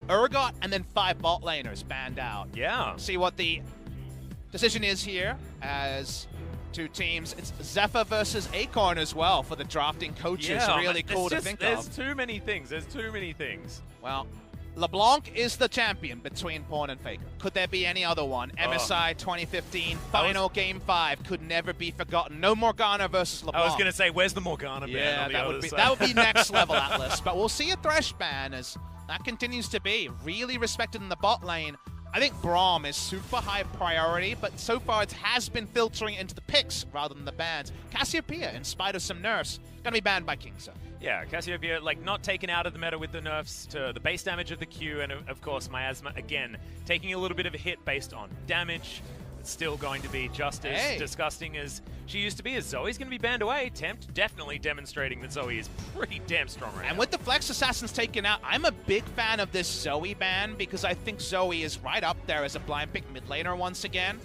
Urgot, and then 5 bot laners banned out. Yeah. See what the decision is here as 2 teams. It's Zephyr versus Acorn as well for the drafting coaches. Yeah, really cool to think there's of. too many things. There's too many things. Well, LeBlanc is the champion between Pawn and Faker. Could there be any other one? MSI 2015, final Game 5 could never be forgotten. No Morgana versus LeBlanc. I was going to say, where's the Morgana band on the other side? That would be next level, Atlas. But we'll see a Thresh ban as that continues to be really respected in the bot lane. I think Braum is super high priority, but so far it has been filtering into the picks rather than the bans. Cassiopeia, in spite of some nerfs, going to be banned by Kingzone. Yeah, Cassiopeia, like, not taken out of the meta with the nerfs to the base damage of the Q, and of course Miasma, again, taking a little bit of a hit based on damage. It's still going to be just as disgusting as she used to be, as Zoe's going to be banned away. Tempt definitely demonstrating that Zoe is pretty damn strong right now. And with the Flex Assassins taken out, I'm a big fan of this Zoe ban because I think Zoe is right up there as a blind pick mid laner once again.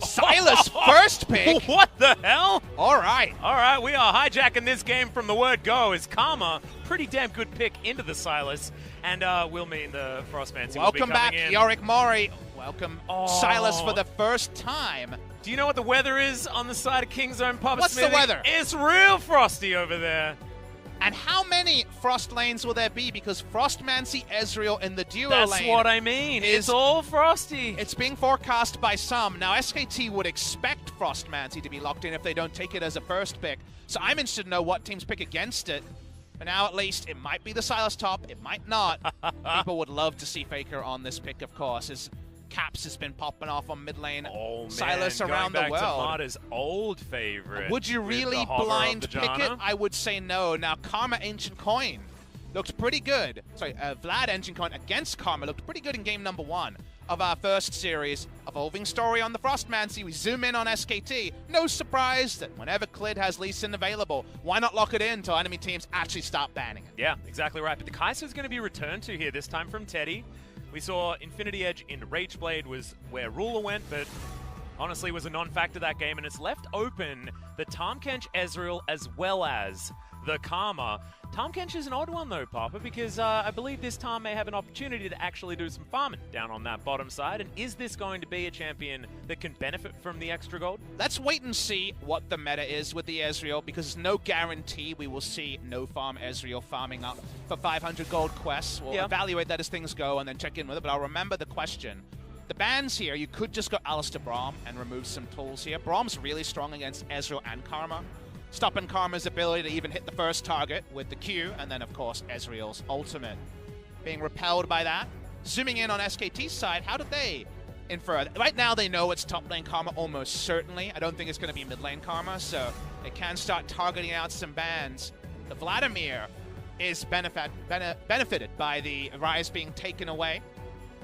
Silas first pick. What the hell? All right, we are hijacking this game from the word go. As Karma, pretty damn good pick into the Silas, and will mean the Frostmancy will be coming back, in. Yorick Mori. Welcome, Silas, for the first time. Do you know what the weather is on the side of Kingzone, Papa What's Smithy? the weather? It's real frosty over there. And how many Frost lanes will there be? Because Frostmancy Ezreal in the duo lane. That's what I mean. It's all frosty. It's being forecast by some. Now, SKT would expect Frostmancy to be locked in if they don't take it as a first pick. So I'm interested to know what teams pick against it. But now, at least, it might be the Silas top. It might not. People would love to see Faker on this pick, of course. As Caps has been popping off on mid lane. Oh, man. Silas around Going the back world. to Mata's old favorite. Would you really blind pick it? I would say no. Now, Karma Ancient Coin looked pretty good. Sorry, Vlad Ancient Coin against Karma looked pretty good in game number 1 of our first series. Evolving story on the Frostmancy. We zoom in on SKT. No surprise that whenever Clid has Lee Sin available, why not lock it in until enemy teams actually start banning it? Yeah, exactly right. But the Kaiser's going to be returned to here, this time from Teddy. We saw Infinity Edge in Rageblade was where Ruler went, but honestly was a non-factor that game, and it's left open the Tahm Kench Ezreal as well as the Karma. Tahm Kench is an odd one though, Papa, because I believe this Tahm may have an opportunity to actually do some farming down on that bottom side, and is this going to be a champion that can benefit from the extra gold? Let's wait and see what the meta is with the Ezreal, because there's no guarantee we will see no farm Ezreal farming up for 500 gold quests. We'll evaluate that as things go and then check in with it, but I'll remember the question. The bans here, you could just go Alistair Braum and remove some tools here. Braum's really strong against Ezreal and Karma, stopping Karma's ability to even hit the first target with the Q, and then, of course, Ezreal's ultimate. Being repelled by that. Zooming in on SKT's side, how did they infer? Right now, they know it's top lane Karma almost certainly. I don't think it's going to be mid lane Karma, so they can start targeting out some bans. The Vladimir is benefited by the Rise being taken away.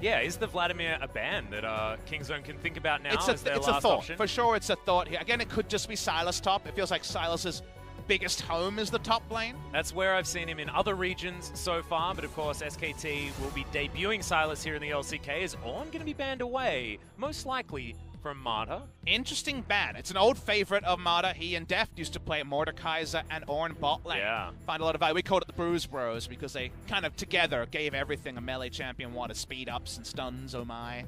Yeah, is the Vladimir a ban that Kingzone can think about now as their it's last a thought. option? For sure, it's a thought here. Again, it could just be Silas top. It feels like Silas's biggest home is the top lane. That's where I've seen him in other regions so far, but of course SKT will be debuting Silas here in the LCK. Is Ornn going to be banned away? Most likely from Mata. Interesting ban. It's an old favorite of Mata. He and Deft used to play Mordekaiser and Ornn bot lane. Yeah. Find a lot of value. We called it the Bruise Bros because they kind of together gave everything a melee champion wanted. Speed ups and stuns, oh my.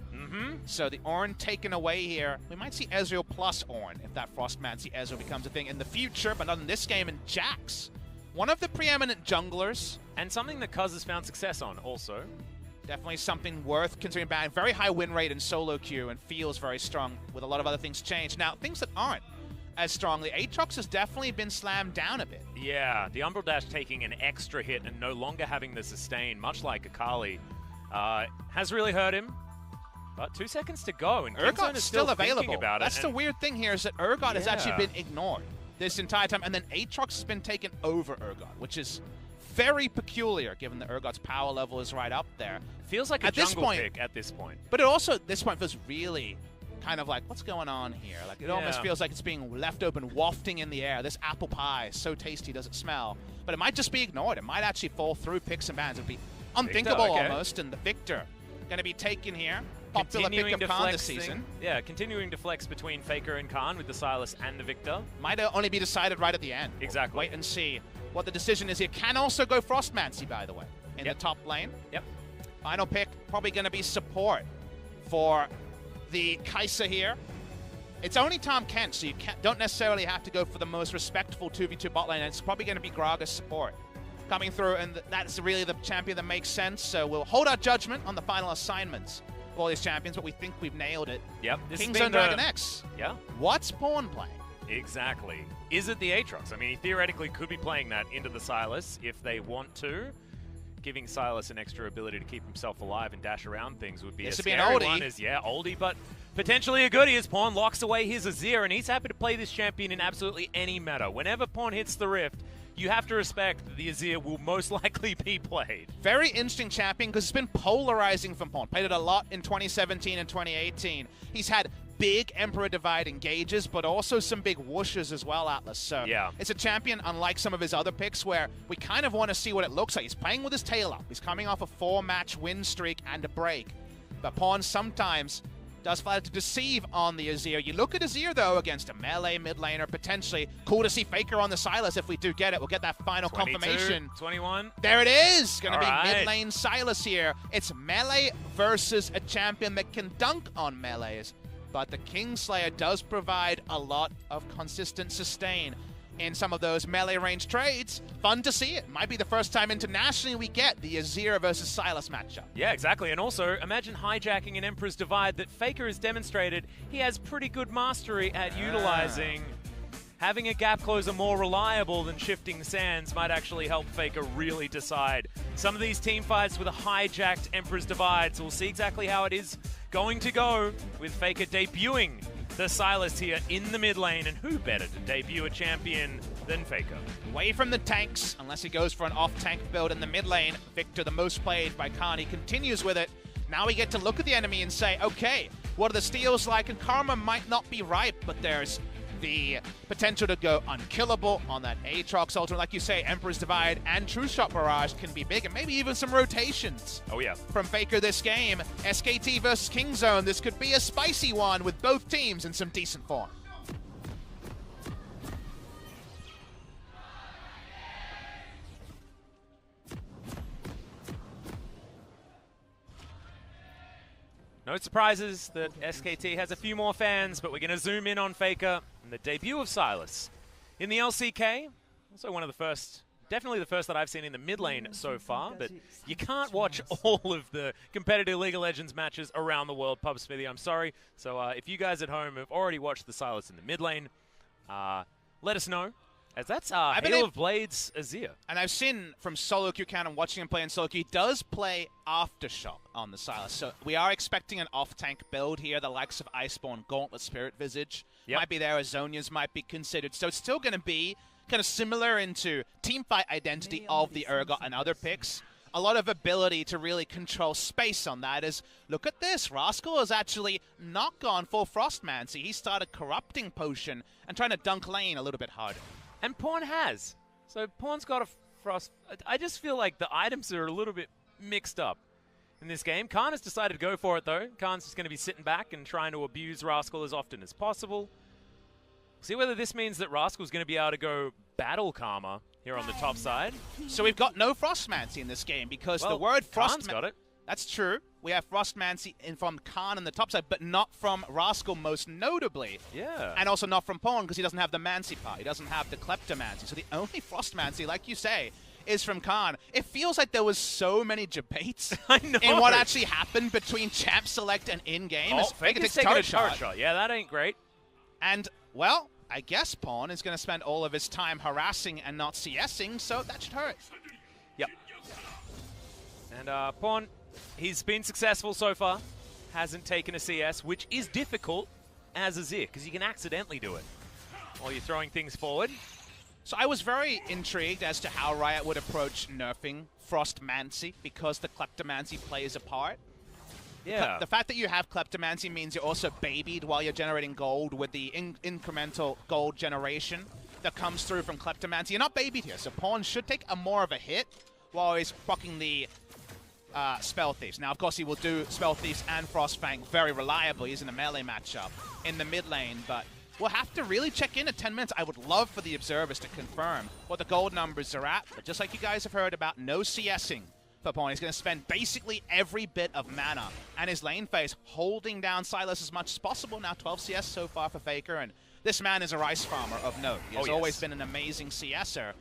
So the Ornn taken away here. We might see Ezreal plus Ornn if that Frostmancy Ezreal becomes a thing in the future, but not in this game. And Jax, one of the preeminent junglers. And something that Cuz has found success on also. Definitely something worth considering banning. Very high win rate in solo queue and feels very strong with a lot of other things changed. Now, things that aren't as strongly. Aatrox has definitely been slammed down a bit. Yeah, the Umbral Dash taking an extra hit and no longer having the sustain, much like Akali, has really hurt him. But 2 seconds to go, and Urgot is still available. About That's the weird thing here, is that Urgot has actually been ignored this entire time, and then Aatrox has been taken over Urgot, which is very peculiar, given that Urgot's power level is right up there. Feels like a jungle pick at this point. But it also, at this point, feels really kind of like, what's going on here? Like, it almost feels like it's being left open, wafting in the air. This apple pie is so tasty, does it smell? But it might just be ignored. It might actually fall through picks and bans. It would be unthinkable almost, and the Victor going to be taken here. Popular pick of Khan this season. Yeah, continuing to flex between Faker and Khan with the Silas and the Victor. Might only be decided right at the end. Exactly. Wait and see what the decision is here. Can also go Frostmancy, by the way, in the top lane. Yep. Final pick, probably going to be support for the Kai'Sa here. It's only Tom Kent, so you don't necessarily have to go for the most respectful 2v2 bot lane. It's probably going to be Gragas support coming through, and that's really the champion that makes sense. So we'll hold our judgment on the final assignments of all these champions, but we think we've nailed it. Yep. King's Own DragonX. Yeah. What's Pawn playing? Exactly. Is it the Aatrox? I mean, he theoretically could be playing that into the Sylas if they want to. Giving Sylas an extra ability to keep himself alive and dash around things would be a scary one. Yeah, oldie, but potentially a goodie as Pawn locks away his Azir, and he's happy to play this champion in absolutely any meta. Whenever Pawn hits the Rift, you have to respect that the Azir will most likely be played. Very interesting champion because it's been polarizing from Pawn. Played it a lot in 2017 and 2018. He's had big Emperor Divide engages, but also some big whooshes as well, Atlas. So yeah, it's a champion unlike some of his other picks where we kind of want to see what it looks like. He's playing with his tail up. He's coming off a 4-match win streak and a break. But Pawn sometimes does flat to deceive on the Azir. You look at Azir, though, against a melee mid laner, potentially. Cool to see Faker on the Sylas if we do get it. We'll get that final 22, confirmation. 21. There it is! Going to be mid lane Sylas here. It's melee versus a champion that can dunk on melees. But the Kingslayer does provide a lot of consistent sustain in some of those melee range trades. Fun to see it. Might be the first time internationally we get the Azir versus Sylas matchup. Yeah, exactly. And also, imagine hijacking an Emperor's Divide that Faker has demonstrated he has pretty good mastery at utilizing. Having a gap closer more reliable than Shifting Sands might actually help Faker really decide. Some of these team fights with a hijacked Emperor's Divide, so we'll see exactly how it is going to go with Faker debuting the Sylas here in the mid lane, and who better to debut a champion than Faker? Away from the tanks, unless he goes for an off-tank build in the mid lane. Victor, the most played by Khan, he continues with it. Now we get to look at the enemy and say, okay, what are the steals like? And Karma might not be ripe, but there's the potential to go unkillable on that Aatrox ultimate. Like you say, Emperor's Divide and True Shot Barrage can be big, and maybe even some rotations. Oh yeah. From Faker this game. SKT versus Kingzone. This could be a spicy one with both teams in some decent form. No surprises that SKT has a few more fans, but we're going to zoom in on Faker and the debut of Sylas in the LCK. Also one of the first, definitely the first that I've seen in the mid lane so far, but you can't watch all of the competitive League of Legends matches around the world, Pub Smithy, I'm sorry. So if you guys at home have already watched the Sylas in the mid lane, let us know. As that's Hail of Blades Azir. And I've seen from solo queue count and watching him play in solo queue, he does play Aftershock on the Sylas. So we are expecting an off-tank build here, the likes of Iceborne, Gauntlet, Spirit Visage. Yep. Might be there, Azonias might be considered. So it's still going to be kind of similar into teamfight identity of the Urgot and other picks. A lot of ability to really control space on that is, look at this, Rascal has actually not gone full Frostmancy. He started Corrupting Potion and trying to dunk lane a little bit harder. And Pawn has. So Pawn's got a Frost. I just feel like the items are a little bit mixed up in this game. Khan has decided to go for it, though. Khan's just going to be sitting back and trying to abuse Rascal as often as possible. See whether this means that Rascal's going to be able to go Battle Karma here on the top side. So we've got no Frostmancy in this game because the word Khan's got it. That's true. We have Frostmancy from Khan on the top side, but not from Rascal most notably. Yeah. And also not from Pawn because he doesn't have the Mancy part. He doesn't have the Kleptomancy. So the only Frostmancy, like you say, is from Khan. It feels like there was so many debates in what actually happened between Champ Select and in-game. Oh, Faker's taking a turret shot. Yeah, that ain't great. And, well, I guess Pawn is going to spend all of his time harassing and not CSing, so that should hurt. Yep. And Pawn, he's been successful so far. Hasn't taken a CS, which is difficult as Azir, because you can accidentally do it while you're throwing things forward. So I was very intrigued as to how Riot would approach nerfing Frostmancy, because the Kleptomancy plays a part. Yeah. The fact that you have Kleptomancy means you're also babied while you're generating gold with the incremental gold generation that comes through from Kleptomancy. You're not babied here, so Pawn should take more of a hit while he's proccing the Spell Thieves. Now, of course, he will do Spell Thieves and Frostfang very reliably. He's in a melee matchup in the mid lane, but we'll have to really check in at 10 minutes. I would love for the observers to confirm what the gold numbers are at, but just like you guys have heard about, no CSing for Pawn. He's going to spend basically every bit of mana and his lane phase holding down Sylas as much as possible. Now 12 CS so far for Faker, and this man is a Rice farmer of note. He has always been an amazing CSer.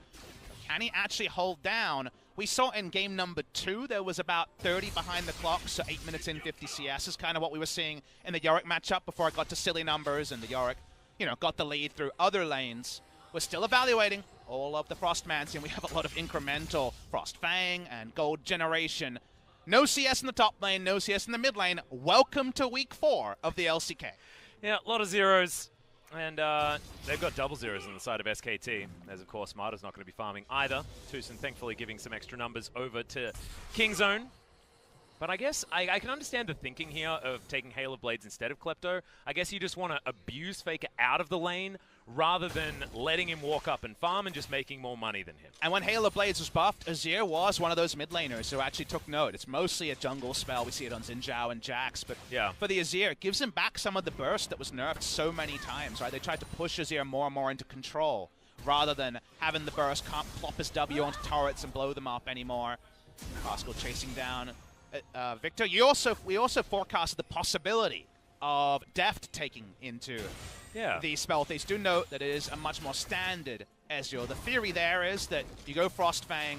Can he actually hold down? We saw in game number 2, there was about 30 behind the clock, so 8 minutes in, 50 CS is kind of what we were seeing in the Yorick matchup before it got to silly numbers and the Yorick, you know, got the lead through other lanes. We're still evaluating all of the Frostmancy, and we have a lot of incremental Frost Fang and Gold generation. No CS in the top lane, no CS in the mid lane. Welcome to week 4 of the LCK. Yeah, a lot of zeros. And they've got double zeros on the side of SKT, as of course Marta's not going to be farming either. Tucson thankfully giving some extra numbers over to Kingzone. But I guess I can understand the thinking here of taking Hail of Blades instead of Klepto. I guess you just want to abuse Faker out of the lane rather than letting him walk up and farm and just making more money than him. And when Hail of Blades was buffed, Azir was one of those mid laners who actually took note. It's mostly a jungle spell. We see it on Xin Zhao and Jax, but for the Azir, it gives him back some of the burst that was nerfed so many times, right? They tried to push Azir more and more into control rather than having the burst can't plop his W onto turrets and blow them up anymore. Rascal chasing down Victor. We also forecasted the possibility of Deft taking into the spell phase. Do note that it is a much more standard Ezreal. The theory there is that you go Frostfang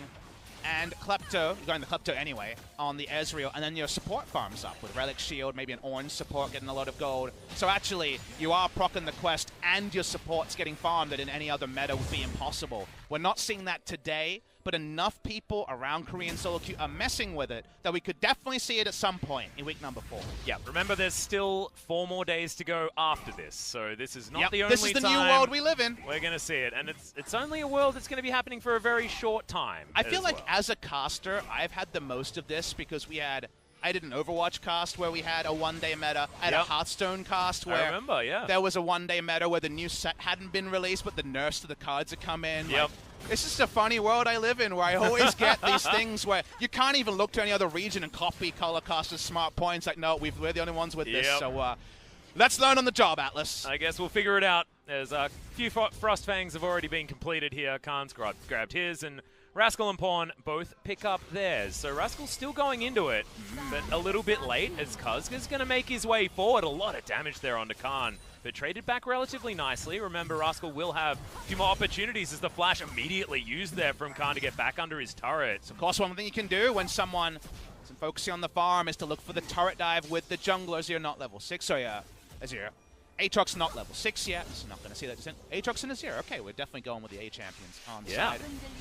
and Klepto, you're going the Klepto anyway, on the Ezreal, and then your support farms up with Relic Shield, maybe an orange support getting a lot of gold. So actually, you are proccing the quest and your support's getting farmed that in any other meta would be impossible. We're not seeing that today, but enough people around Korean solo queue are messing with it that we could definitely see it at some point in week number 4. Yeah, remember there's still 4 more days to go after this, so this is not the only time. This is the new world we live in. We're going to see it, and it's only a world that's going to be happening for a very short time. I feel like as a caster, I've had the most of this because I did an Overwatch cast where we had a one-day meta. I had a Hearthstone cast where I remember, there was a one-day meta where the new set hadn't been released, but the nerfs to the cards had come in. Yep. It's just a funny world I live in where I always get these things where you can't even look to any other region and copy Color Caster's smart points. Like, no, we're the only ones with this. So let's learn on the job, Atlas. I guess we'll figure it out. There's a few Frost Fangs have already been completed here. Khan's grabbed his, and Rascal and Pawn both pick up theirs. So Rascal's still going into it, but a little bit late as Kuzga's going to make his way forward. A lot of damage there onto Khan, but traded back relatively nicely. Remember, Rascal will have a few more opportunities as the flash immediately used there from Khan to get back under his turret. So of course, one thing you can do when someone isn't focusing on the farm is to look for the turret dive with the junglers. You're not level 6, so Azir. Aatrox not level 6 yet, so not going to see that. Aatrox and Azir. Okay, we're definitely going with the A champions on the side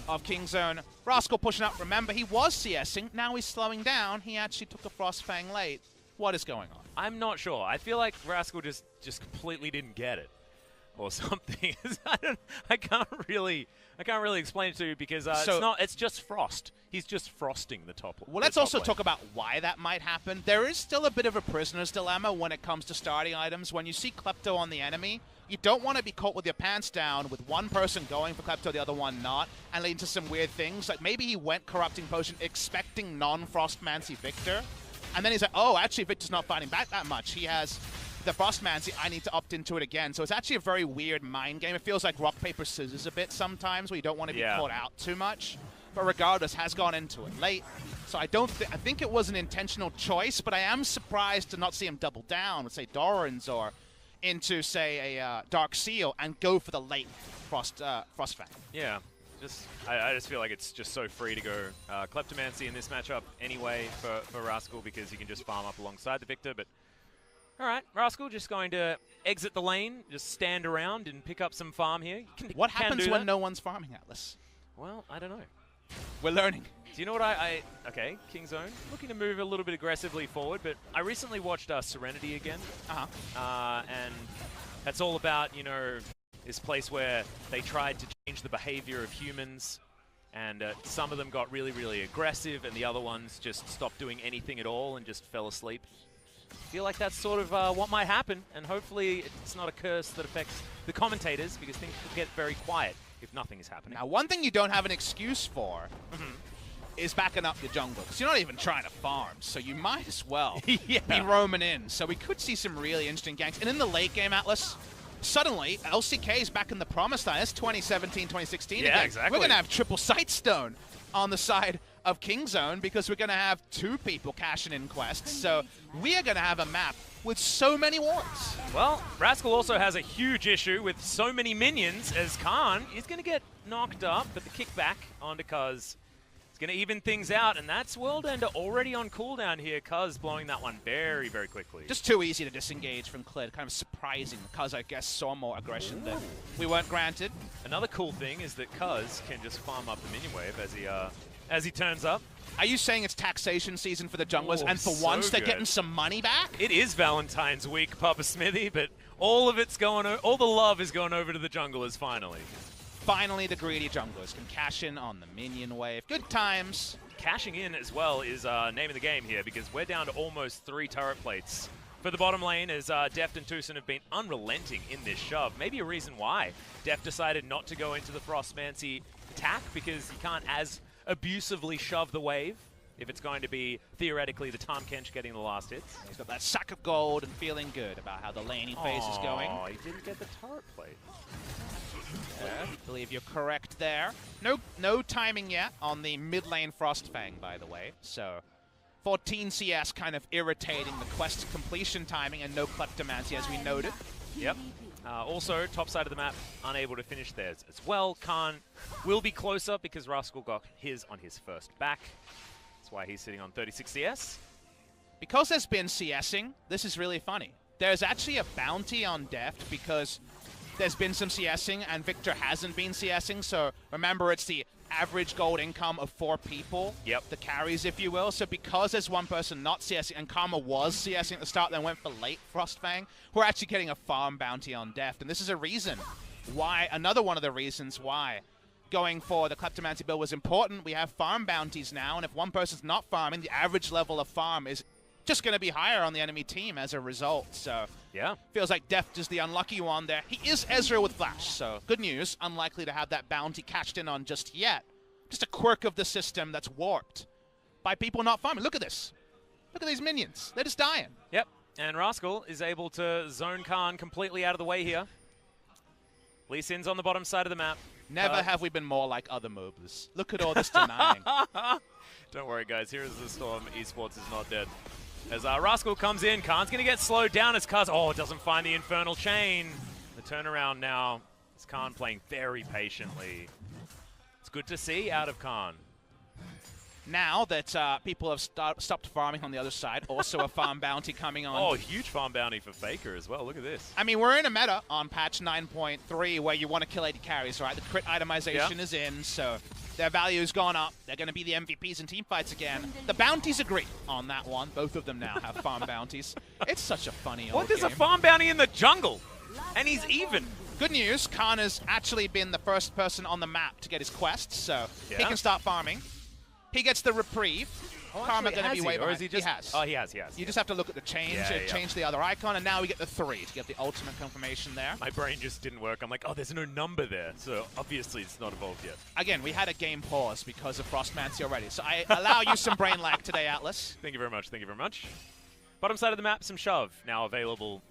of Kingzone. Rascal pushing up. Remember, he was CSing. Now he's slowing down. He actually took a Frostfang late. What is going on? I'm not sure. I feel like Rascal just completely didn't get it, or something. I can't really explain it to you because it's just Frost. He's just frosting the top. Well, let's also talk about why that might happen. There is still a bit of a prisoner's dilemma when it comes to starting items. When you see Klepto on the enemy, you don't want to be caught with your pants down with one person going for Klepto, the other one not, and leading to some weird things. Like maybe he went Corrupting Potion expecting non-Frostmancy Victor, and then he's like, oh, actually Victor's not fighting back that much. He has the Frostmancy, I need to opt into it again. So it's actually a very weird mind game. It feels like rock, paper, scissors a bit sometimes where you don't want to be caught out too much. But regardless, has gone into it late. So I think it was an intentional choice, but I am surprised to not see him double down with, say, Doran's or into, say, a Dark Seal and go for the late Frostfang. Yeah. I just feel like it's just so free to go Kleptomancy in this matchup anyway for Rascal because he can just farm up alongside the Victor. But all right, Rascal just going to exit the lane, just stand around and pick up some farm here. What happens when no one's farming, Atlas? Well, I don't know. We're learning. Do you know what okay, Kingzone, looking to move a little bit aggressively forward, but I recently watched Serenity again. And that's all about, you know, this place where they tried to change the behavior of humans, and some of them got really, really aggressive, and the other ones just stopped doing anything at all and just fell asleep. I feel like that's sort of what might happen, and hopefully it's not a curse that affects the commentators, because things could get very quiet if nothing is happening. Now, one thing you don't have an excuse for is backing up your jungle, because you're not even trying to farm, so you might as well be roaming in. So we could see some really interesting ganks. And in the late game, Atlas, suddenly, LCK is back in the promised land. It's 2017, 2016 again. Exactly. We're going to have triple Sightstone on the side of Kingzone because we're going to have 2 people cashing in quests. So we are going to have a map with so many wards. Well, Rascal also has a huge issue with so many minions as Khan is going to get knocked up, but the kickback onto Cuz is going to even things out, and that's World Ender already on cooldown here. Cuz blowing that one very, very quickly. Just too easy to disengage from Clid. Kind of surprising. Cuz, I guess, saw more aggression that we weren't granted. Another cool thing is that Cuz can just farm up the minion wave as he turns up. Are you saying it's taxation season for the junglers, and for so once they're good. getting some money back? It is Valentine's week, Papa Smithy, but all of it's going, all the love is going over to the junglers finally. Finally, the greedy junglers can cash in on the minion wave. Good times. Cashing in as well is name of the game here because we're down to almost 3 turret plates. For the bottom lane, as Deft and Tucson have been unrelenting in this shove. Maybe a reason why Deft decided not to go into the Frostmancy attack because you can't as abusively shove the wave if it's going to be, theoretically, the Tahm Kench getting the last hits. He's got that sack of gold and feeling good about how the laning phase is going. Oh, he didn't get the turret plate. Yeah, I believe you're correct there. No timing yet on the mid lane Frostfang, by the way. So 14 CS kind of irritating the quest completion timing and no Kleptomancy as we noted. Yep. Also, top side of the map, unable to finish theirs as well. Khan will be closer because Rascal got his on his first back. That's why he's sitting on 36 CS. Because there's been CSing, this is really funny. There's actually a bounty on Deft because there's been some CSing and Victor hasn't been CSing. So remember, it's the average gold income of 4 people. Yep. The carries, if you will. So because there's one person not CSing, and Karma was CSing at the start, then went for late Frostfang, we're actually getting a farm bounty on Deft. And this is a reason why, another one of the reasons why going for the Kleptomancy build was important. We have farm bounties now, and if one person's not farming, the average level of farm is just going to be higher on the enemy team as a result. So yeah, feels like Deft is the unlucky one there. He is Ezreal with Flash, so good news. Unlikely to have that bounty cashed in on just yet. Just a quirk of the system that's warped by people not farming. Look at this. Look at these minions. They're just dying. Yep, and Rascal is able to zone Khan completely out of the way here. Lee Sin's on the bottom side of the map. Never have we been more like other moblers. Look at all this denying. Don't worry, guys. Here is the storm. Esports is not dead. As Rascal comes in, Khan's going to get slowed down as Kaz, doesn't find the Infernal Chain. The turnaround now is Khan playing very patiently. It's good to see out of Khan. Now that people have stopped farming on the other side, also a farm bounty coming on. Oh, huge farm bounty for Faker as well. Look at this. I mean, we're in a meta on patch 9.3 where you want to kill 80 carries, right? The crit itemization is in, so their value's gone up. They're going to be the MVPs in team fights again. The bounties agree on that one. Both of them now have farm bounties. It's such a funny old There's game. a farm bounty in the jungle, and he's even. Good news, Khan has actually been the first person on the map to get his quests, so he can start farming. He gets the reprieve. Karma going to be way behind. He has. Oh, he has. You just have to look at the change, change the other icon, and now we get the 3 to get the ultimate confirmation there. My brain just didn't work. I'm like, there's no number there, so obviously it's not evolved yet. Again, we had a game pause because of Frostmancy already, so I allow you some brain lag today, Atlas. Thank you very much. Thank you very much. Bottom side of the map, some shove now available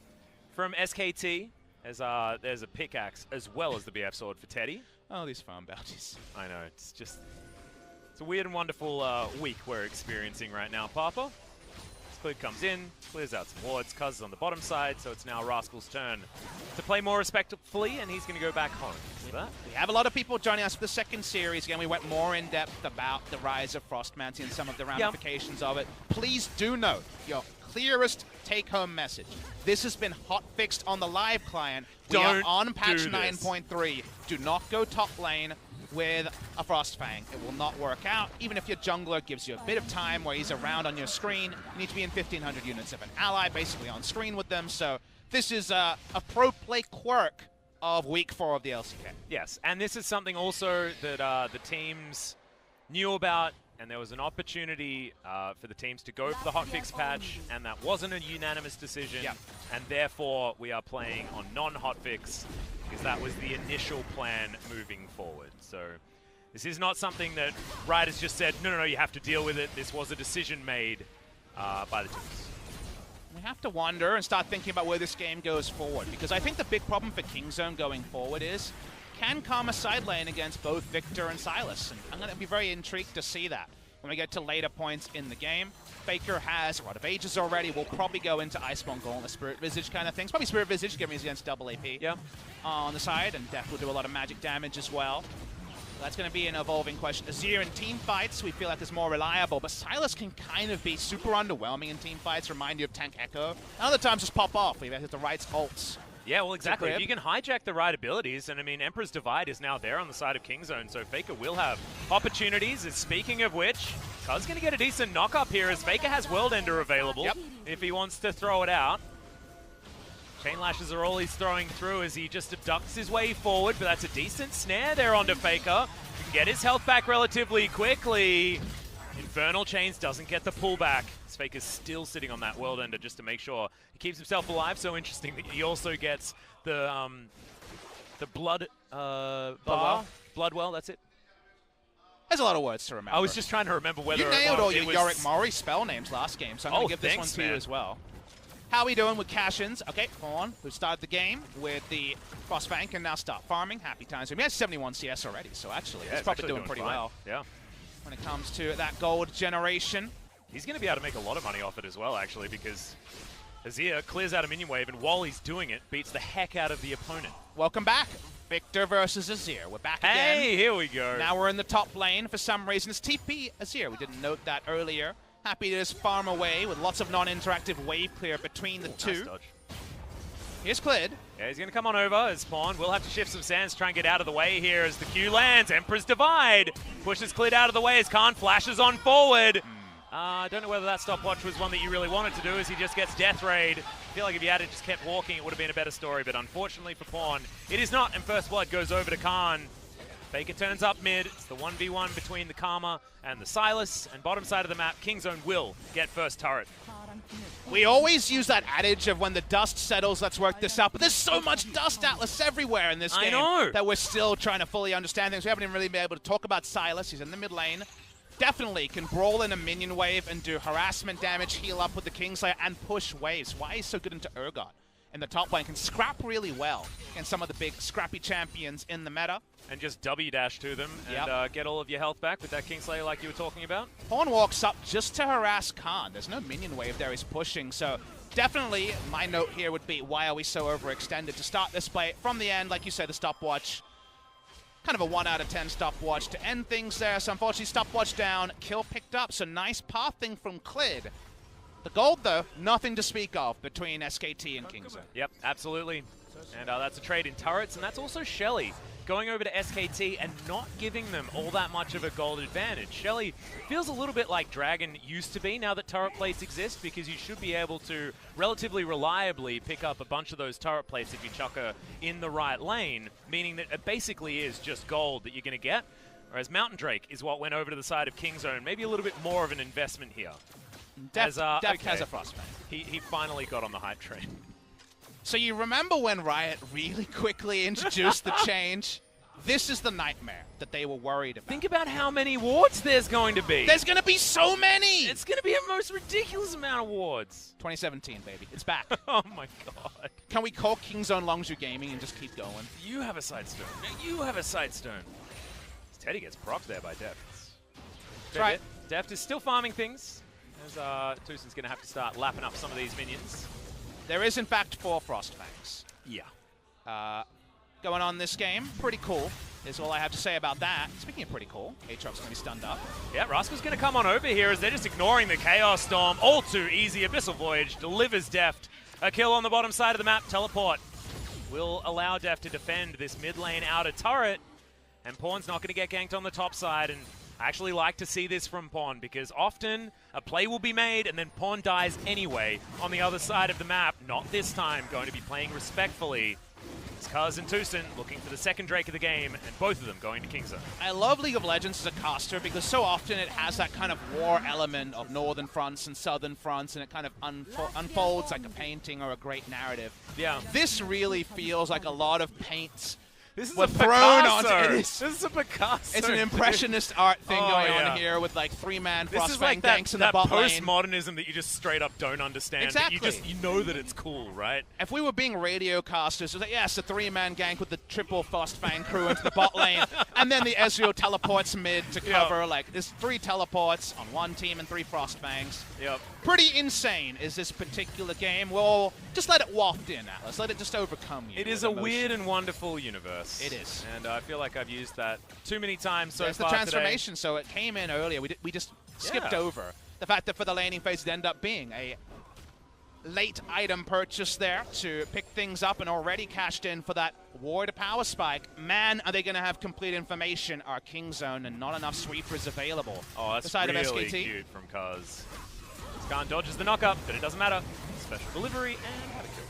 from SKT. As there's a pickaxe as well as the BF sword for Teddy. Oh, these farm bounties. I know, it's just. It's a weird and wonderful week we're experiencing right now, Papa. Clid comes in, clears out some wards, Cuz is on the bottom side, so it's now Rascal's turn to play more respectfully, and he's going to go back home. See that? We have a lot of people joining us for the second series. Again, we went more in depth about the rise of Frostmancy and some of the ramifications of it. Please do note your clearest take-home message. This has been hot-fixed on the live client. We are on patch 9.3. Do not go top lane with a Frostfang. It will not work out. Even if your jungler gives you a bit of time where he's around on your screen, you need to be in 1,500 units of an ally basically on screen with them. So this is a pro play quirk of week 4 of the LCK. Yes, and this is something also that the teams knew about, and there was an opportunity for the teams to go for the hotfix patch, and that wasn't a unanimous decision, and therefore we are playing on non-hotfix, because that was the initial plan moving forward. So this is not something that Riot has just said, no, you have to deal with it. This was a decision made by the teams. We have to wonder and start thinking about where this game goes forward, because I think the big problem for Kingzone going forward is, can Karma side lane against both Victor and Silas? And I'm going to be very intrigued to see that. when we get to later points in the game. Faker has a lot of ages already. We'll probably go into Iceborne Gauntlet, Spirit Visage kind of things. Probably Spirit Visage, given he's against double AP on the side, and Def will do a lot of magic damage as well. That's going to be an evolving question. Azir in team fights, we feel like is more reliable, but Sylas can kind of be super underwhelming in team fights, remind you of Tank Echo. And other times just pop off. We've hit the right ults. Yeah, well, exactly. If you can hijack the right abilities, and I mean, Emperor's Divide is now there on the side of Kingzone, so Faker will have opportunities. And speaking of which, Cuz going to get a decent knock-up here as Faker has World Ender available if he wants to throw it out. Chain Lashes are all he's throwing through as he just abducts his way forward, but that's a decent snare there onto Faker. He can get his health back relatively quickly. Infernal Chains doesn't get the pullback. Faker's still sitting on that World Ender just to make sure he keeps himself alive. So interesting that he also gets the blood Bloodwell, that's it. There's a lot of words to remember. I was just trying to remember whether you nailed all your Yorick Mori spell names last game, so I'm going to give this one to you as well. How are we doing with cash-ins? Okay, Fawn, who started the game with the Frostfang, can now start farming. Happy times. He has 71 CS already, so actually he's probably doing pretty well. Yeah. When it comes to that gold generation. He's going to be able to make a lot of money off it as well, actually, because Azir clears out a minion wave, and while he's doing it, beats the heck out of the opponent. Welcome back. Victor versus Azir. We're back again. Hey, here we go. Now we're in the top lane. For some reason, it's TP Azir. We didn't note that earlier. Happy to just farm away with lots of non-interactive wave clear between the two. Nice. Here's Clid. Yeah, he's going to come on over as Spawn. We'll have to shift some sands, try and get out of the way here as the Q lands. Emperor's Divide pushes Clid out of the way as Khan flashes on forward. I don't know whether that stopwatch was one that you really wanted to do as he just gets Death Raid. I feel like if he had just kept walking, it would have been a better story, but unfortunately for Pawn, it is not, and First Blood goes over to Khan. Faker turns up mid. It's the 1v1 between the Karma and the Sylas, and bottom side of the map, Kingzone will get first turret. We always use that adage of when the dust settles, let's work this out. But there's so much dust, Atlas, everywhere in this game that we're still trying to fully understand things. We haven't even really been able to talk about Sylas. He's in the mid lane. Definitely can brawl in a minion wave and do harassment damage, heal up with the Kingslayer, and push waves. Why he's so good into Urgot in the top lane. Can scrap really well against some of the big scrappy champions in the meta. And just W-dash to them and get all of your health back with that Kingslayer like you were talking about. Pawn walks up just to harass Khan. There's no minion wave there he's pushing, so definitely my note here would be, why are we so overextended? To start this play from the end, like you said, the stopwatch, kind of a 1 out of 10 stopwatch to end things there. So unfortunately, stopwatch down, kill picked up, so nice pathing from Clid. The gold, though, nothing to speak of between SKT and Kingzone. Yep, absolutely. And that's a trade in turrets, and that's also Shelly going over to SKT and not giving them all that much of a gold advantage. Shelly feels a little bit like Dragon used to be now that turret plates exist, because you should be able to relatively reliably pick up a bunch of those turret plates if you chuck her in the right lane, meaning that it basically is just gold that you're going to get. Whereas Mountain Drake is what went over to the side of Kingzone. Maybe a little bit more of an investment here. Def has a Frostfang. He finally got on the hype train. So you remember when Riot really quickly introduced the change? This is the nightmare that they were worried about. Think about how many wards there's going to be. There's going to be so many! It's going to be a most ridiculous amount of wards. 2017, baby. It's back. Oh my god. Can we call Kingzone Longzhu Gaming and just keep going? You have a Sightstone. You have a Sightstone. Teddy gets procced there by Deft. That's right. Deft is still farming things. As Tusen's going to have to start lapping up some of these minions. There is, in fact, 4 Frostfangs. Yeah. Going on this game. Pretty cool is all I have to say about that. Speaking of pretty cool, Aatrox's going to be stunned up. Yeah, Ruska's going to come on over here as they're just ignoring the Chaos Storm. All too easy. Abyssal Voyage delivers Deft a kill on the bottom side of the map. Teleport will allow Deft to defend this mid lane outer turret. And Pawn's not going to get ganked on the top side. And I actually like to see this from Pawn, because often a play will be made and then Pawn dies anyway on the other side of the map. Not this time, going to be playing respectfully. It's Kuz and Tusen looking for the second Drake of the game, and both of them going to Kingzone. I love League of Legends as a caster because so often it has that kind of war element of northern fronts and southern fronts, and it kind of unfolds like a painting or a great narrative. Yeah. This really feels like a lot of paints This is were a thrown Picasso. onto it. This is a Picasso. It's an impressionist art thing going yeah. on here with like 3-man This is Frostfang like tanks in the that bot lane. postmodernism that you just straight up don't understand. Exactly. But you know that it's cool, right? If we were being radio casters, it was like, yes, a 3-man gank with the triple Frostfang crew into the bot lane, and then the Ezreal teleports mid to cover. Like, there's 3 teleports on one team and 3 Frostfangs. Yep. Pretty insane is this particular game. Well, just let it waft in, Atlas. Let it just overcome you. It is a weird and wonderful universe. It is. And I feel like I've used that too many times so There's far the transformation, today. so it came in earlier. We just skipped Yeah. over the fact that for the laning phase it ended up being a late item purchase there to pick things up and already cashed in for that ward power spike. Man, are they going to have complete information? Our King Zone and not enough sweepers available. Oh, that's beside really of SKT. cute from Kaz. Skarn dodges the knockup, but it doesn't matter. Special delivery and had a kill.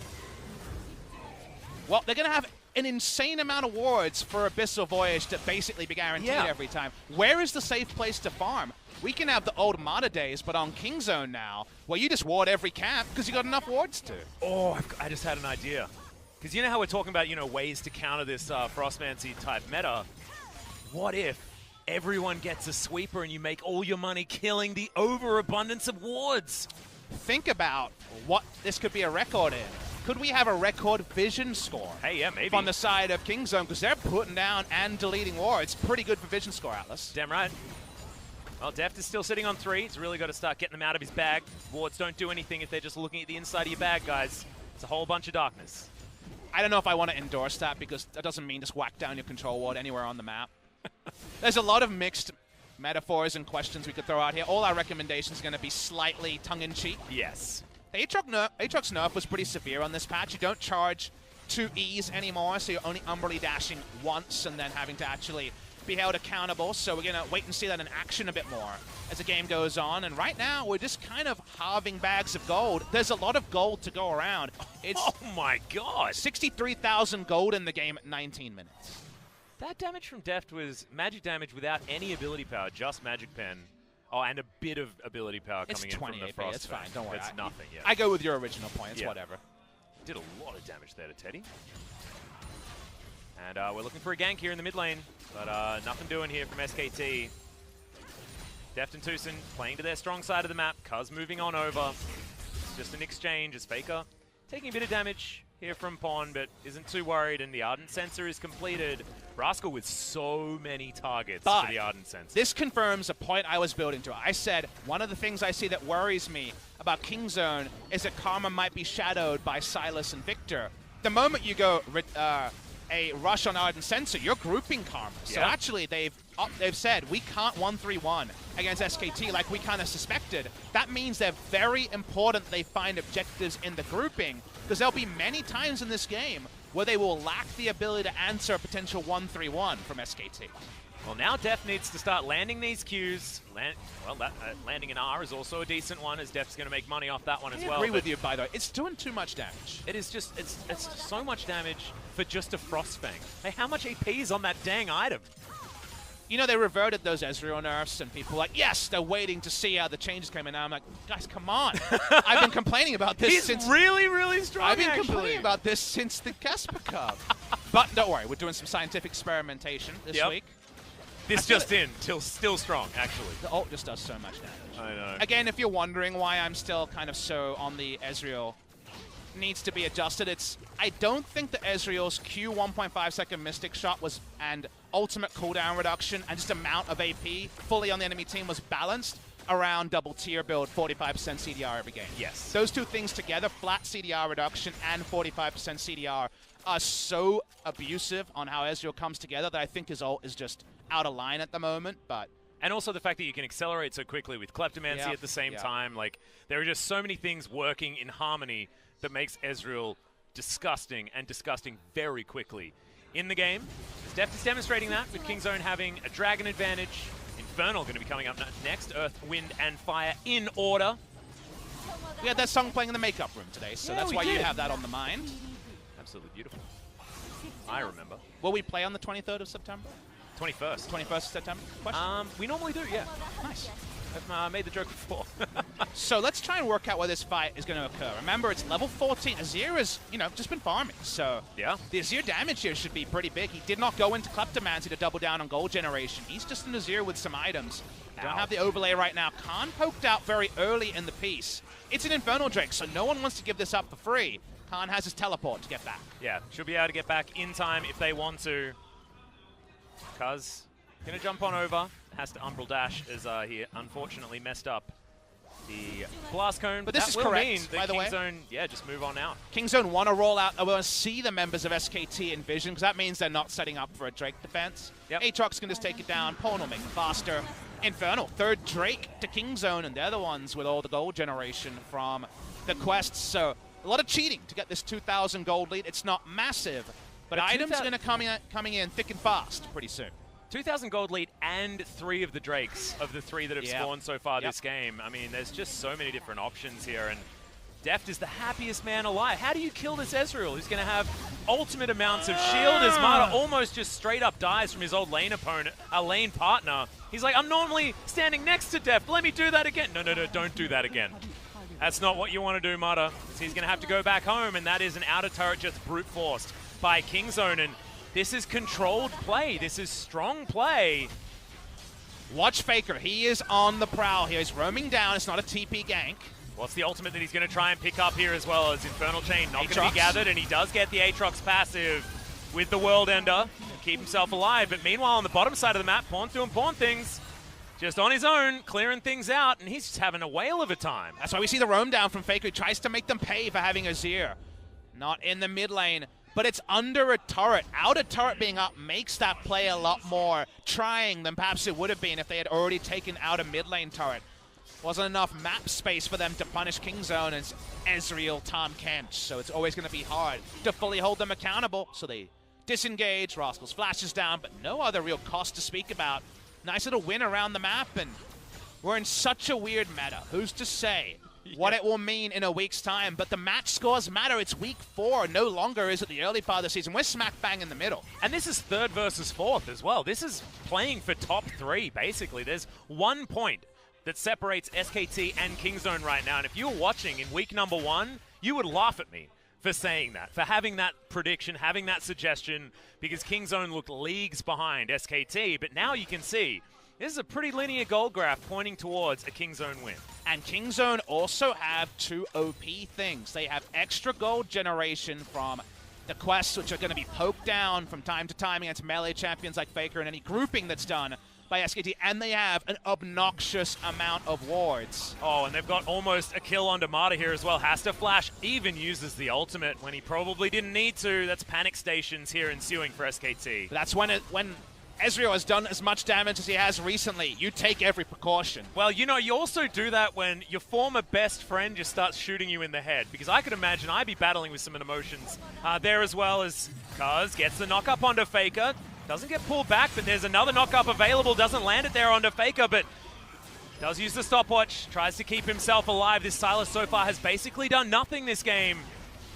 Well, they're going to have an insane amount of wards for Abyssal Voyage to basically be guaranteed every time. Where is the safe place to farm? We can have the old Mata days, but on King Zone now, well, you just ward every camp because you got enough wards to. Oh, I just had an idea. Because you know how we're talking about, ways to counter this Frostmancy type meta? What if everyone gets a sweeper and you make all your money killing the overabundance of wards? Think about what this could be a record in. Could we have a record vision score? Hey, yeah, maybe. On the side of King Zone, because they're putting down and deleting wards. Pretty good for vision score, Atlas. Damn right. Well, Deft is still sitting on 3. He's really got to start getting them out of his bag. Wards don't do anything if they're just looking at the inside of your bag, guys. It's a whole bunch of darkness. I don't know if I want to endorse that, because that doesn't mean just whack down your control ward anywhere on the map. There's a lot of mixed metaphors and questions we could throw out here. All our recommendations are going to be slightly tongue-in-cheek. Yes. Aatrox nerf was pretty severe on this patch. You don't charge 2 E's anymore, so you're only umbrally dashing once and then having to actually be held accountable. So we're going to wait and see that in action a bit more as the game goes on. And right now, we're just kind of halving bags of gold. There's a lot of gold to go around. It's oh my god! 63,000 gold in the game at 19 minutes. That damage from Deft was magic damage without any ability power, just magic pen. Oh, and a bit of ability power coming in from the AP, Frost. it's fine, don't worry. It's nothing, yeah. I go with your original point, it's Yeah. whatever. Did a lot of damage there to Teddy. And we're looking for a gank here in the mid lane, but nothing doing here from SKT. Deft and Tucson playing to their strong side of the map. Cuz moving on over. It's just an exchange as Faker taking a bit of damage here from Pond, but isn't too worried, and the Ardent Sensor is completed. Rascal with so many targets for the Ardent Sensor. This confirms a point I was building to. I said, one of the things I see that worries me about King Zone is that Karma might be shadowed by Silas and Victor. The moment you go a rush on Ardent Sensor, you're grouping Karma. So actually, they've said, we can't 1-3-1 against SKT like we kind of suspected. That means they're very important they find objectives in the grouping, because there'll be many times in this game where they will lack the ability to answer a potential 1-3-1 from SKT. Well, now Deft needs to start landing these Qs. Landing an R is also a decent one, as Deft's going to make money off that one as well. I agree with you, by the way. It's doing too much damage. It is just, it's so much damage for just a Frostfang. Hey, how much AP is on that dang item? You know, they reverted those Ezreal nerfs, and people are like, yes, they're waiting to see how the changes come in. Now I'm like, guys, come on. I've been complaining about this since... He's really, really strong, I've been complaining about this since the Casper Cup. But don't worry, we're doing some scientific experimentation this week. This just in, still strong, actually. The ult just does so much damage. I know. Again, if you're wondering why I'm still kind of so on the Ezreal needs to be adjusted, I don't think that Ezreal's Q 1.5 second Mystic Shot and ultimate cooldown reduction and just amount of AP fully on the enemy team was balanced around double tier build, 45% CDR every game. Yes. Those two things together, flat CDR reduction and 45% CDR, are so abusive on how Ezreal comes together that I think his ult is just out of line at the moment, but... And also the fact that you can accelerate so quickly with Kleptomancy at the same time. Like, there are just so many things working in harmony that makes Ezreal disgusting, and disgusting very quickly in the game. Deft is demonstrating that, with King Zone having a Dragon advantage. Infernal going to be coming up next. Earth, Wind, and Fire in order. We had that song playing in the makeup room today, so that's why you have that on the mind. Absolutely beautiful. I remember. Will we play on the 23rd of September? 21st. 21st of September? Question? We normally do, yeah. Nice. I've made the joke before. So let's try and work out where this fight is going to occur. Remember, it's level 14. Azir has, just been farming. So yeah, the Azir damage here should be pretty big. He did not go into Kleptomancy to double down on gold generation. He's just an Azir with some items. Don't have the overlay right now. Khan poked out very early in the piece. It's an Infernal Drake, so no one wants to give this up for free. Khan has his teleport to get back. Yeah, should be able to get back in time if they want to. Cuz gonna jump on over. Has to Umbral Dash as he unfortunately messed up the Blast Cone. But this is correct, by the way. Kingzone, yeah, just move on out. Kingzone want to roll out. I want to see the members of SKT in vision, because that means they're not setting up for a Drake defense. Yep. Aatrox can just take it down. Pwn will make it faster. Infernal, third Drake to Kingzone, and they're the ones with all the gold generation from the quests. So a lot of cheating to get this 2,000 gold lead. It's not massive, but items are going to coming in thick and fast pretty soon. 2,000 gold lead and 3 of the Drakes of the 3 that have spawned so far this game. I mean, there's just so many different options here, and Deft is the happiest man alive. How do you kill this Ezreal, who's going to have ultimate amounts of shield as Marta almost just straight up dies from his old lane opponent, a lane partner. He's like, I'm normally standing next to Deft. Let me do that again. No, don't do that again. That's not what you want to do, Marta. He's going to have to go back home, and that is an outer turret just brute forced by Kingzone, and this is controlled play. This is strong play. Watch Faker. He is on the prowl here. He's roaming down. It's not a TP gank. What's the ultimate that he's going to try and pick up here as well as Infernal Chain not going to be gathered, and he does get the Aatrox passive with the World Ender to keep himself alive. But meanwhile, on the bottom side of the map, Pawn doing Pawn things. Just on his own, clearing things out, and he's just having a whale of a time. That's why we see the roam down from Faker. He tries to make them pay for having Azir. Not in the mid lane. But it's under a turret. Outer turret being up makes that play a lot more trying than perhaps it would have been if they had already taken out a mid lane turret. Wasn't enough map space for them to punish Kingzone as Ezreal Tahm Kench, so it's always going to be hard to fully hold them accountable. So they disengage, Rascals flashes down, but no other real cost to speak about. Nice little win around the map, and we're in such a weird meta. Who's to say what it will mean in a week's time? But the match scores matter. It's week 4. No longer is it the early part of the season. We're smack bang in the middle. And this is 3rd versus 4th as well. This is playing for top 3, basically. There's 1 point that separates SKT and Kingzone right now. And if you were watching in week number 1, you would laugh at me for saying that, for having that prediction, having that suggestion, because Kingzone looked leagues behind SKT. But now you can see this is a pretty linear goal graph pointing towards a Kingzone win. And Kingzone also have 2 OP things. They have extra gold generation from the quests, which are going to be poked down from time to time against melee champions like Faker and any grouping that's done by SKT. And they have an obnoxious amount of wards. Oh, and they've got almost a kill on Marta here as well. Has to flash, even uses the ultimate when he probably didn't need to. That's panic stations here ensuing for SKT. That's when Ezreal has done as much damage as he has recently. You take every precaution. Well, you know, you also do that when your former best friend just starts shooting you in the head. Because I could imagine I'd be battling with some emotions there as well, as Kuz gets the knock-up onto Faker. Doesn't get pulled back, but there's another knock-up available. Doesn't land it there onto Faker, but does use the stopwatch. Tries to keep himself alive. This Sylas so far has basically done nothing this game,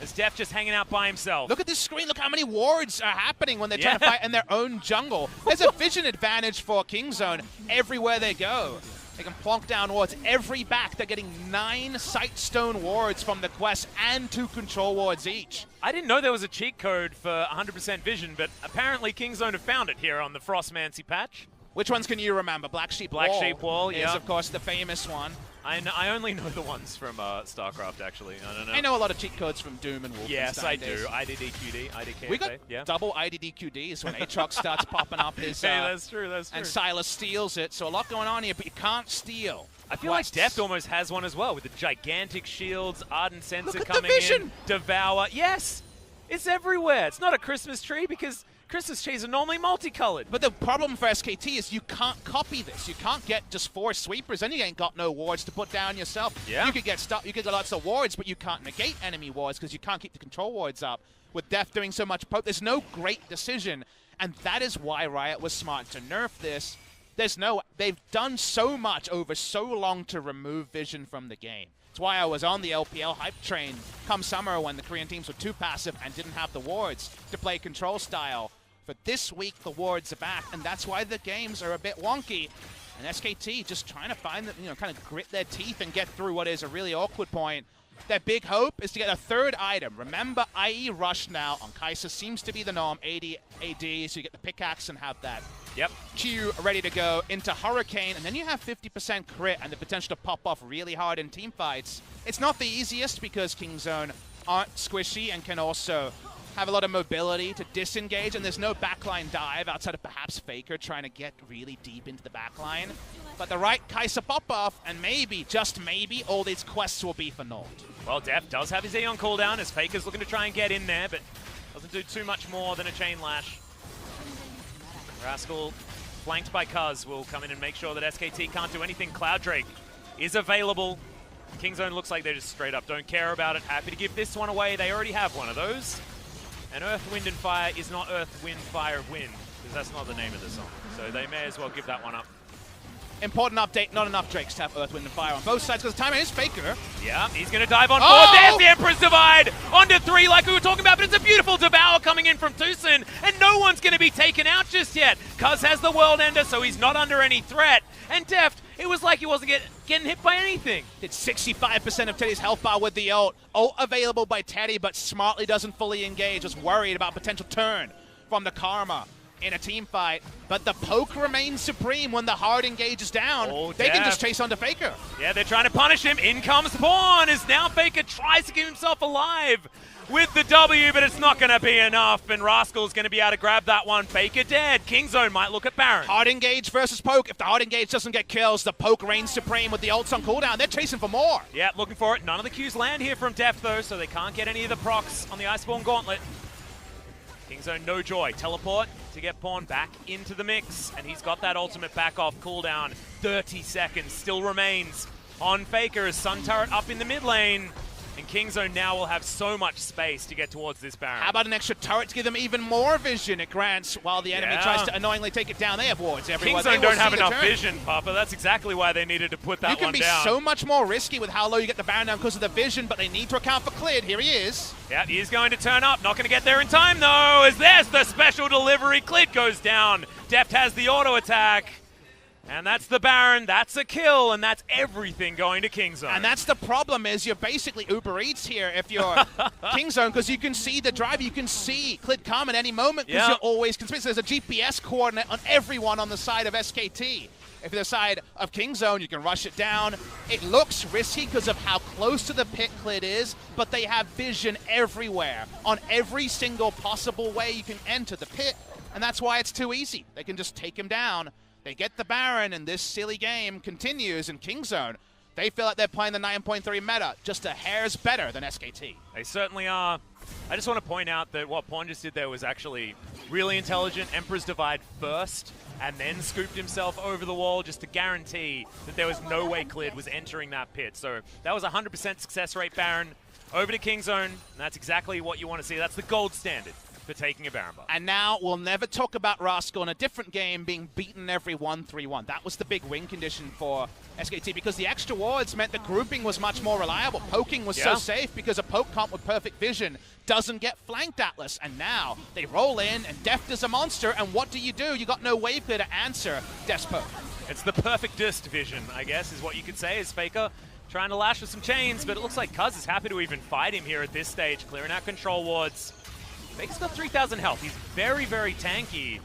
as Deft just hanging out by himself. Look at this screen. Look how many wards are happening when they're trying to fight in their own jungle. There's a vision advantage for Kingzone everywhere they go. They can plonk down wards every back. They're getting 9 Sightstone wards from the quest and 2 control wards each. I didn't know there was a cheat code for 100% vision, but apparently Kingzone have found it here on the Frostmancy patch. Which ones can you remember? Black Sheep Wall is, of course, the famous one. I only know the ones from StarCraft, actually. I don't know. I know a lot of cheat codes from Doom and Wolfenstein. Yes, I do. IDDQD, IDK. We got double IDDQDs when Aatrox starts popping up his... Hey, that's true, that's true. And Sylas steals it, so a lot going on here, but you can't steal. I feel like Deft almost has one as well, with the gigantic shields, Ardent Sensor coming in, Devour. Yes! It's everywhere. It's not a Christmas tree because Christmas trees are normally multicolored. But the problem for SKT is you can't copy this. You can't get just 4 sweepers, and you ain't got no wards to put down yourself. Yeah. You could get stuff. You could get lots of wards, but you can't negate enemy wards because you can't keep the control wards up. With Deft doing so much poke, there's no great decision, and that is why Riot was smart to nerf this. They've done so much over so long to remove vision from the game. That's why I was on the LPL hype train come summer when the Korean teams were too passive and didn't have the wards to play control style. For this week, the wards are back, and that's why the games are a bit wonky. And SKT just trying to find, kind of grit their teeth and get through what is a really awkward point. Their big hope is to get a third item. Remember, IE Rush now on Kai'Sa seems to be the norm. AD, so you get the pickaxe and have that Q ready to go into Hurricane, and then you have 50% crit and the potential to pop off really hard in team fights. It's not the easiest because Kingzone aren't squishy and can also have a lot of mobility to disengage, and there's no backline dive outside of perhaps Faker trying to get really deep into the backline. But the right Kai'Sa pop-off, and maybe, just maybe, all these quests will be for naught. Well, Def does have his E on cooldown as Faker's looking to try and get in there, but doesn't do too much more than a chain lash. Rascal, flanked by Cuz, will come in and make sure that SKT can't do anything. Cloud Drake is available. Kingzone looks like they just straight up don't care about it. Happy to give this one away. They already have one of those. And Earth, Wind, and Fire is not Earth, Wind, Fire, Wind, because that's not the name of the song. So they may as well give that one up. Important update, not enough Drakes to have Earth, Wind, and Fire on both sides because the timing is Faker. Yeah, he's going to dive on 4. There's the Emperor's Divide onto 3 like we were talking about, but it's a beautiful Devour coming in from Tucson, and no one's going to be taken out just yet. Cuz has the World Ender, so he's not under any threat. And Deft, it was like he wasn't getting hit by anything. Did 65% of Teddy's health bar with the ult. Ult available by Teddy, but smartly doesn't fully engage. Was worried about potential turn from the Karma in a team fight. But the poke remains supreme when the hard engage is down. They can just chase onto Faker. Yeah, they're trying to punish him. In comes Pawn as now Faker tries to keep himself alive with the W, but it's not going to be enough, and Rascal's going to be able to grab that one. Faker dead. Kingzone might look at Baron. Hard engage versus poke. If the hard engage doesn't get kills, the poke reigns supreme with the ults on cooldown. They're chasing for more. Yeah, looking for it. None of the Qs land here from Deft, though, so they can't get any of the procs on the Iceborne Gauntlet. Kingzone, no joy. Teleport to get Pawn back into the mix, and he's got that ultimate back off cooldown. 30 seconds still remains on Faker as Sun Turret up in the mid lane. And Kingzone now will have so much space to get towards this Baron. How about an extra turret to give them even more vision it grants while the enemy tries to annoyingly take it down? They have wards everywhere. Kingzone don't have enough vision, Papa. That's exactly why they needed to put that one down. You can be so much more risky with how low you get the Baron down because of the vision, but they need to account for Clid. Here he is. Yeah, he is going to turn up. Not going to get there in time, though, as there's the special delivery. Clid goes down. Deft has the auto attack. And that's the Baron, that's a kill, and that's everything going to Kingzone. And that's the problem is you're basically Uber Eats here if you're Kingzone, because you can see the drive, you can see Clid come at any moment because you're always conspicuous. There's a GPS coordinate on everyone on the side of SKT. If you're the side of Kingzone, you can rush it down. It looks risky because of how close to the pit Clid is, but they have vision everywhere on every single possible way you can enter the pit, and that's why it's too easy. They can just take him down. They get the Baron, and this silly game continues in Kingzone. They feel like they're playing the 9.3 meta, just a hair's better than SKT. They certainly are. I just want to point out that what Pawn just did there was actually really intelligent. Emperor's Divide first, and then scooped himself over the wall just to guarantee that there was no way Clid was entering that pit. So that was 100% success rate Baron. Over to Kingzone, and that's exactly what you want to see. That's the gold standard for taking a Baron buff. And now we'll never talk about Rascal in a different game being beaten every 1-3-1. That was the big win condition for SKT because the extra wards meant the grouping was much more reliable. Poking was so safe because a poke comp with perfect vision doesn't get flanked Atlas. And now they roll in and Deft is a monster. And what do? You got no wave clear to answer Deft's poke. It's the perfectest vision, I guess, is what you could say, is Faker trying to lash with some chains, but it looks like Cuz is happy to even fight him here at this stage, clearing out control wards. Faker's got 3,000 health. He's very, very tanky.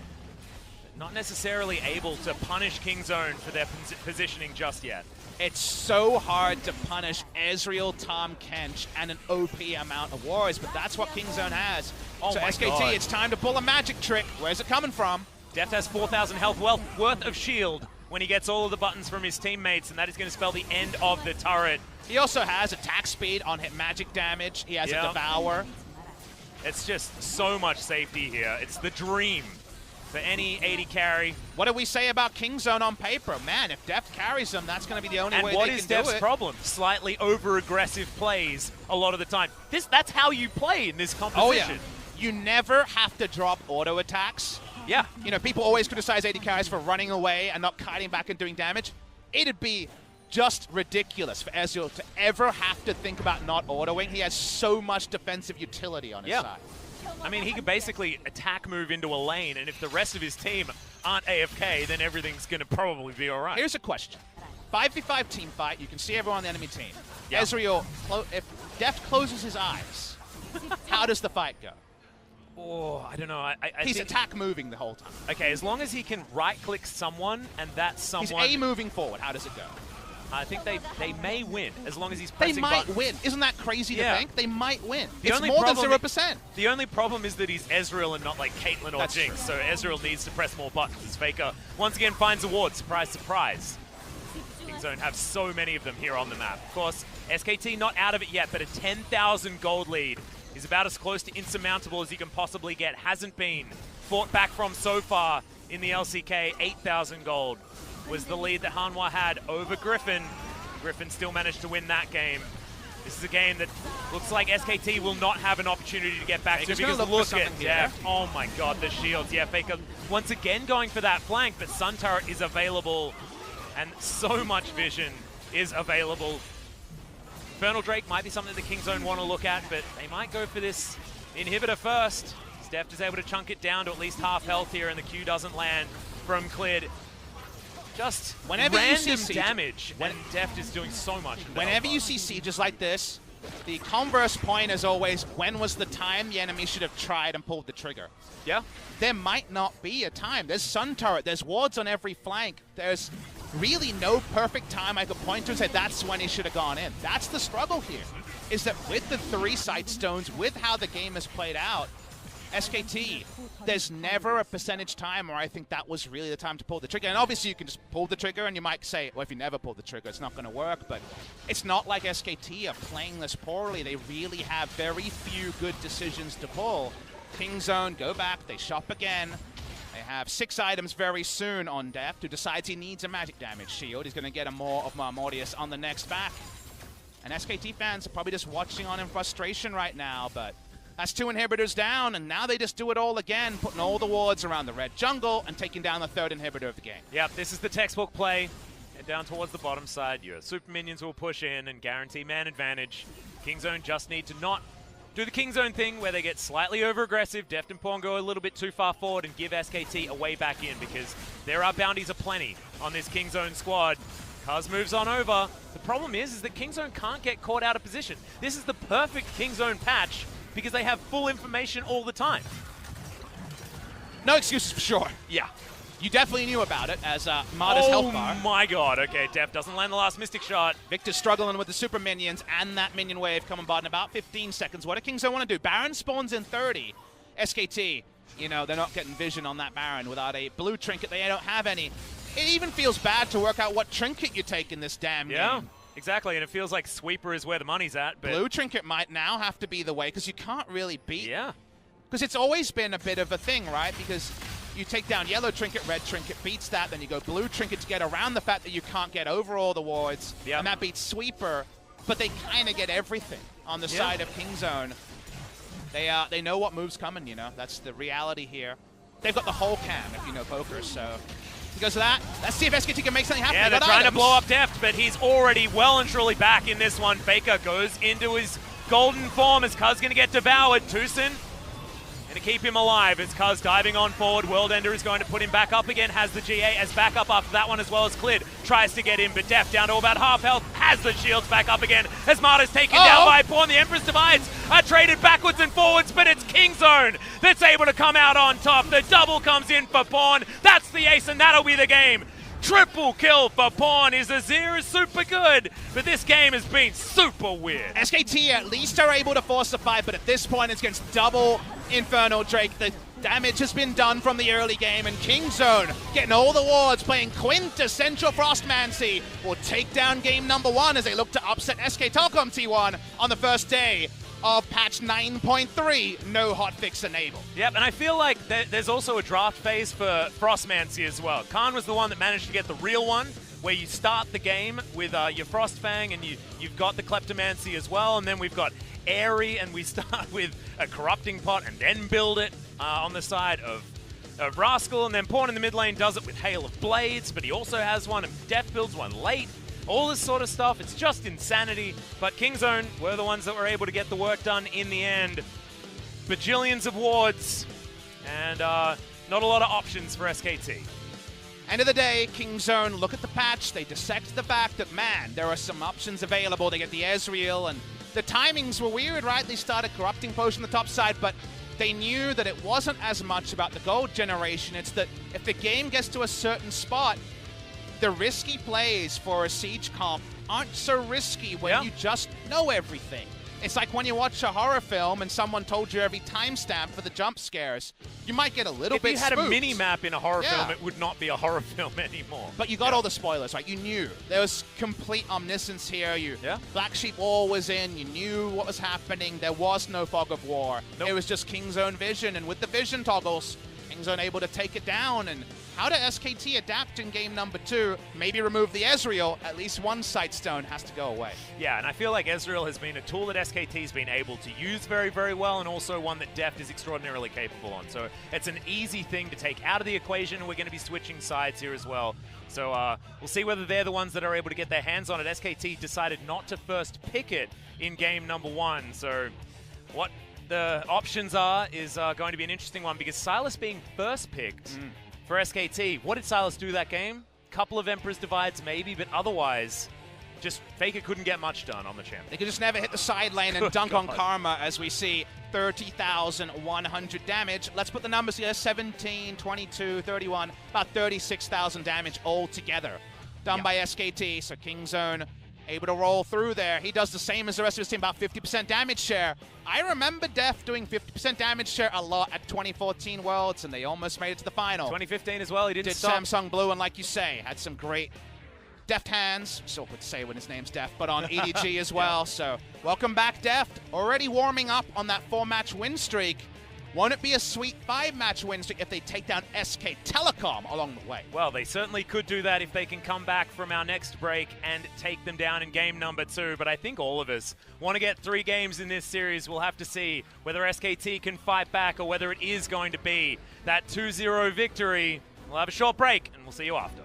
Not necessarily able to punish Kingzone for their positioning just yet. It's so hard to punish Ezreal, Tahm Kench, and an OP amount of warriors, but that's what Kingzone has. So SKT, it's time to pull a magic trick. Where's it coming from? Deft has 4,000 health worth of shield when he gets all of the buttons from his teammates, and that is going to spell the end of the turret. He also has attack speed on hit magic damage. He has a Devour. It's just so much safety here. It's the dream for any AD carry. What do we say about Kingzone on paper? Man, if Deft carries them, that's going to be the only way they can do it. And what is Deft's problem? Slightly over-aggressive plays a lot of the time. That's how you play in this composition. Oh, yeah. You never have to drop auto attacks. Yeah. You know, people always criticize AD carries for running away and not kiting back and doing damage. It'd be just ridiculous for Ezreal to ever have to think about not autoing. He has so much defensive utility on his side. I mean, he could basically attack move into a lane, and if the rest of his team aren't AFK, then everything's going to probably be all right. Here's a question. 5v5 team fight, you can see everyone on the enemy team. Yeah. Ezreal, if Deft closes his eyes, how does the fight go? Oh, I don't know. He's think, attack moving the whole time. Okay, as long as he can right-click someone, and that someone... He's A moving forward. How does it go? I think they may win, as long as he's They pressing might buttons. win. Isn't that crazy to think? They might win. The It's only more than problem 0%. The only problem is that he's Ezreal and not like Caitlyn or That's Jinx, true. so Ezreal needs to press more buttons as Faker once again finds a ward. Surprise, surprise. Kingzone have so many of them here on the map. Of course, SKT not out of it yet, but a 10,000 gold lead is about as close to insurmountable as you can possibly get. Hasn't been fought back from so far in the LCK. 8,000 gold was the lead that Hanwha had over Griffin. Griffin still managed to win that game. This is a game that looks like SKT will not have an opportunity to get back to because look at Deft. Oh my god, the shields. Yeah, Faker once again going for that flank, but Sun Turret is available and so much vision is available. Infernal Drake might be something the Kingzone want to look at, but they might go for this inhibitor first. Deft is able to chunk it down to at least half health here, and the Q doesn't land from Clid. Just whenever random you see damage, and Deft is doing so much. Whenever you see sieges like this, the converse point is always, when was the time the enemy should have tried and pulled the trigger? Yeah. There might not be a time. There's Sun Turret, there's wards on every flank. There's really no perfect time I could point to and say that's when he should have gone in. That's the struggle here, is that with the 3 sight stones, with how the game has played out, SKT, there's never a percentage time where I think that was really the time to pull the trigger. And obviously you can just pull the trigger and you might say, well, if you never pull the trigger, it's not going to work. But it's not like SKT are playing this poorly. They really have very few good decisions to pull. Kingzone, go back, they shop again. They have 6 items very soon on Deft, who decides he needs a magic damage shield. He's going to get a more of Marmortius on the next back. And SKT fans are probably just watching on in frustration right now, but that's 2 inhibitors down, and now they just do it all again, putting all the wards around the red jungle and taking down the 3rd inhibitor of the game. Yep, this is the textbook play. Head down towards the bottom side. Your super minions will push in and guarantee man advantage. Kingzone just need to not do the Kingzone thing where they get slightly over-aggressive. Deft and Pawn go a little bit too far forward and give SKT a way back in, because there are bounties aplenty on this Kingzone squad. Cuz moves on over. The problem is that Kingzone can't get caught out of position. This is the perfect Kingzone patch because they have full information all the time. No excuses for sure. Yeah. You definitely knew about it as Mada's health bar. Oh my god, okay, Deft doesn't land the last Mystic Shot. Victor's struggling with the super minions and that minion wave coming by in about 15 seconds. What do Kingzone want to do? Baron spawns in 30. SKT, you know, they're not getting vision on that Baron without a blue trinket. They don't have any. It even feels bad to work out what trinket you take in this damn game. Exactly, and it feels like Sweeper is where the money's at. But blue trinket might now have to be the way, because you can't really beat. Yeah. Because it's always been a bit of a thing, right? Because you take down yellow trinket, red trinket beats that, then you go blue trinket to get around the fact that you can't get over all the wards, and that beats Sweeper, but they kind of get everything on the side of Kingzone. They know what move's coming, you know? That's the reality here. They've got the whole cam, if you know poker, so because of that, let's see if SKT can make something happen. Yeah, they're trying to blow up Deft, but he's already well and truly back in this one. Faker goes into his golden form as Cuz going to get devoured. Tucson going to keep him alive as Cuz diving on forward. World Ender is going to put him back up again, has the GA as backup after that one as well as Clid. Tries to get in, but Deft down to about half health, has the shields back up again as Marta's taken down by Pawn. The Empress Divides are traded backwards and forwards, but it's Kingzone that's able to come out on top. The double comes in for Pawn. That's the ace, and that'll be the game. Triple kill for Pawn. His Azir is super good, but this game has been super weird. SKT at least are able to force the fight, but at this point it's against double Infernal Drake. The damage has been done from the early game, and Kingzone getting all the wards, playing quintessential Frostmancy, will take down game number 1 as they look to upset SK Telecom T1 on the first day of patch 9.3, no hotfix enabled. Yep, and I feel like there's also a draft phase for Frostmancy as well. Khan was the one that managed to get the real one, where you start the game with your Frostfang, and you've got the Kleptomancy as well, and then we've got Airy, and we start with a Corrupting Pot, and then build it on the side of Rascal, and then Pawn in the mid lane does it with Hail of Blades, but he also has one, and Deft builds one late. All this sort of stuff, it's just insanity. But Kingzone were the ones that were able to get the work done in the end. Bajillions of wards. And Not a lot of options for SKT. End of the day, Kingzone look at the patch, they dissect the fact that, man, there are some options available. They get the Ezreal, and the timings were weird, right? They started corrupting potion on the top side, but they knew that it wasn't as much about the gold generation. It's that if the game gets to a certain spot, the risky plays for a Siege comp aren't so risky when you just know everything. It's like when you watch a horror film and someone told you every timestamp for the jump scares. You might get a little bit spooked. If you had a mini-map in a horror film, it would not be a horror film anymore. But you got all the spoilers, right? You knew. There was complete omniscience here. Black Sheep Wall was in. You knew what was happening. There was no fog of war. It was just Kingzone vision. And with the vision toggles, Kingzone able to take it down. And how do SKT adapt in game number 2? Maybe remove the Ezreal. At least one Sightstone has to go away. Yeah, and I feel like Ezreal has been a tool that SKT's been able to use very, very well, and also one that Deft is extraordinarily capable on. So it's an easy thing to take out of the equation. We're going to be switching sides here as well. So we'll see whether they're the ones that are able to get their hands on it. SKT decided not to first pick it in game number 1. So what the options are is going to be an interesting one, because Sylas being first picked for SKT. What did Sylas do that game? Couple of Emperor's Divides maybe, but otherwise, just Faker couldn't get much done on the champ. They could just never hit the side lane and dunk on Karma, as we see 30,100 damage. Let's put the numbers here, 17, 22, 31, about 36,000 damage altogether. Done by SKT, so Kingzone able to roll through there. He does the same as the rest of his team, about 50% damage share. I remember Deft doing 50% damage share a lot at 2014 Worlds, and they almost made it to the final. 2015 as well, he did stop. Samsung Blue, and like you say, had some great Deft hands. It's awkward to say when his name's Deft, but on EDG as well. So welcome back, Deft. Already warming up on that 4-match win streak. Won't it be a sweet 5-match win streak if they take down SK Telecom along the way? Well, they certainly could do that if they can come back from our next break and take them down in game number 2. But I think all of us want to get 3 games in this series. We'll have to see whether SKT can fight back or whether it is going to be that 2-0 victory. We'll have a short break, and we'll see you after.